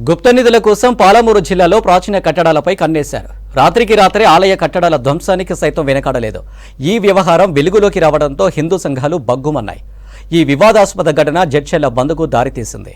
గుప్త నిధుల కోసం పాలమూరు జిల్లాలో ప్రాచీన కట్టడాలపై కన్నేశారు. రాత్రికి రాత్రే ఆలయ కట్టడాల ధ్వంసానికి సైతం వెనకాడలేదు. ఈ వ్యవహారం వెలుగులోకి రావడంతో హిందూ సంఘాలు బగ్గుమన్నాయి. ఈ వివాదాస్పద ఘటన జడ్చర్ల బంద్కు దారితీసింది.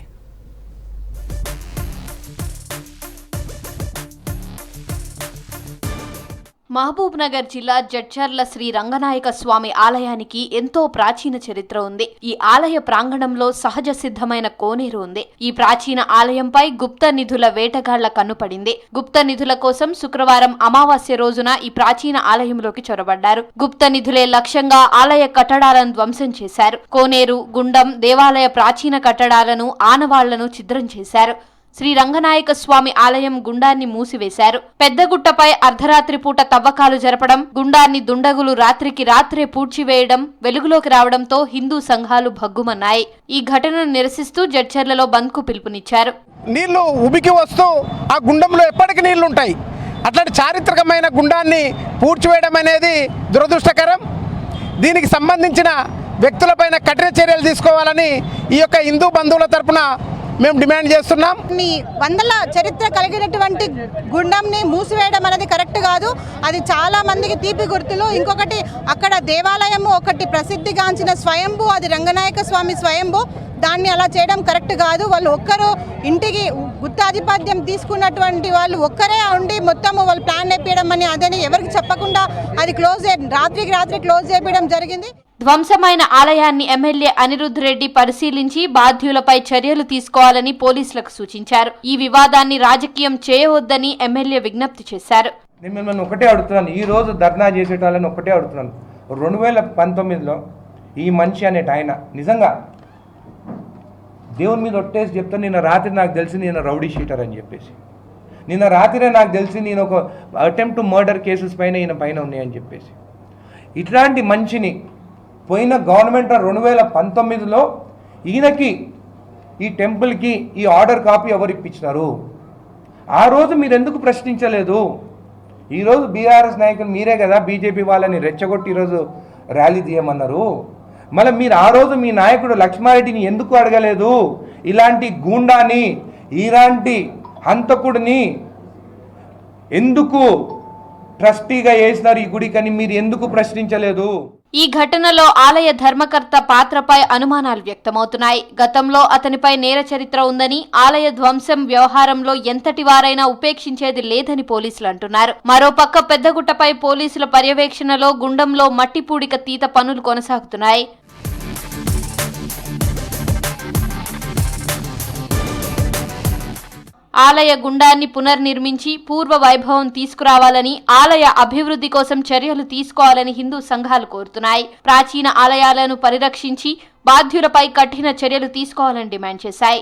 మహబూబ్ నగర్ జిల్లా జడ్చర్ల శ్రీ రంగనాయక స్వామి ఆలయానికి ఎంతో ప్రాచీన చరిత్ర ఉంది. ఈ ఆలయ ప్రాంగణంలో సహజ సిద్ధమైన కోనేరు ఉంది. ఈ ప్రాచీన ఆలయంపై గుప్త నిధుల వేటగాళ్ల కన్నుపడింది. గుప్త నిధుల కోసం శుక్రవారం అమావాస్య రోజున ఈ ప్రాచీన ఆలయంలోకి చొరబడ్డారు. గుప్త నిధులే లక్ష్యంగా ఆలయ కట్టడాలను ధ్వంసం చేశారు. కోనేరు, గుండం, దేవాలయ ప్రాచీన కట్టడాలను, ఆనవాళ్లను ఛిద్రం చేశారు. శ్రీ రంగనాయక స్వామి ఆలయం గుండాన్ని మూసివేశారు. పెద్దగుట్టపై అర్ధరాత్రి పూట తవ్వకాలు జరపడం, గుండాన్ని దుండగులు రాత్రికి రాత్రే పూడ్చివేయడం వెలుగులోకి రావడంతో హిందూ సంఘాలు భగ్గుమన్నాయి. ఈ ఘటనను నిరసిస్తూ జడ్చర్లలో బంద్కు పిలుపునిచ్చారు. నీళ్లు ఉబికి వస్తూ ఆ గుండంలో ఎప్పటికీ నీళ్లు ఉంటాయి. అట్లాంటి చారిత్రకమైన గుండాన్ని పూడ్చివేయడం అనేది దురదృష్టకరం. దీనికి సంబంధించిన వ్యక్తులపైన కఠిన చర్యలు తీసుకోవాలని ఈ యొక్క హిందూ బంధువుల తరపున మేము డిమాండ్ చేస్తున్నాం. వందల చరిత్ర కలిగినటువంటి గుండంని మూసివేయడం అనేది కరెక్ట్ కాదు. అది చాలా మందికి తీపి గుర్తులు. ఇంకొకటి అక్కడ దేవాలయము ఒకటి ప్రసిద్ధిగాంచిన స్వయంభూ, అది రంగనాయక స్వామి స్వయంభూ. దాన్ని అలా చేయడం కరెక్ట్ కాదు. వాళ్ళు ఒక్కరు ఇంటికి గుత్తాధిపత్యం తీసుకున్నటువంటి వాళ్ళు ఒక్కరే ఉండి మొత్తము వాళ్ళు ప్లాన్ వేయడం అని అదని ఎవరికి చెప్పకుండా అది రాత్రికి రాత్రి క్లోజ్ చేయడం జరిగింది. ధ్వంసమైన ఆలయాన్ని ఎమ్మెల్యే అనిరుద్ధ్ రెడ్డి పరిశీలించి బాధ్యులపై చర్యలు తీసుకోవాలని పోలీసులకు సూచించారు. ఈ వివాదాన్ని రాజకీయం చేయవద్దని ఎమ్మెల్యే విజ్ఞప్తి చేశారు. నేను మిమ్మల్ని ఒకటే అడుగుతున్నాను, ఈ రోజు ధర్నా చేసేటాలని ఒకటే అడుగుతున్నాను. 2019లో ఈ మనిషి అనేట ఆయన నిజంగా దేవుని మీద ఒట్టేసి చెప్తాను, నిన్న రాత్రి నాకు తెలిసి నేను రౌడీ షీటర్ అని చెప్పేసి, నిన్న రాత్రే నాకు తెలిసి నేను ఒక అటెంప్ట్ టు మర్డర్ కేసెస్ పైన ఈయన పైన ఉన్నాయని చెప్పేసి, ఇట్లాంటి మనిషిని పోయిన గవర్నమెంట్ 2019లో ఈయనకి ఈ టెంపుల్కి ఈ ఆర్డర్ కాపీ ఎవరు ఇప్పించినారు? ఆ రోజు మీరు ఎందుకు ప్రశ్నించలేదు? ఈరోజు బీఆర్ఎస్ నాయకులు మీరే కదా బీజేపీ వాళ్ళని రెచ్చగొట్టి ఈరోజు ర్యాలీ తీయమన్నారు. మళ్ళీ మీరు ఆ రోజు మీ నాయకుడు లక్ష్మారెడ్డిని ఎందుకు అడగలేదు? ఇలాంటి గూండాని, ఇలాంటి హంతకుడిని ఎందుకు ట్రస్టీగా వేసినారు ఈ గుడికని మీరు ఎందుకు ప్రశ్నించలేదు? ఈ ఘటనలో ఆలయ ధర్మకర్త పాత్రపై అనుమానాలు వ్యక్తమవుతున్నాయి. గతంలో అతనిపై నేర చరిత్ర ఉందని, ఆలయ ధ్వంసం వ్యవహారంలో ఎంతటి వారైనా ఉపేక్షించేది లేదని పోలీసులు అంటున్నారు. మరోపక్క పెద్దగుట్టపై పోలీసుల పర్యవేక్షణలో గుండంలో మట్టి పూడిక తీత పనులు కొనసాగుతున్నాయి. ఆలయ గుండాన్ని పునర్నిర్మించి పూర్వ వైభవం తీసుకురావాలని, ఆలయ అభివృద్ధి కోసం చర్యలు తీసుకోవాలని హిందూ సంఘాలు కోరుతున్నాయి. ప్రాచీన ఆలయాలను పరిరక్షించి బాధ్యులపై కఠిన చర్యలు తీసుకోవాలని డిమాండ్ చేశాయి.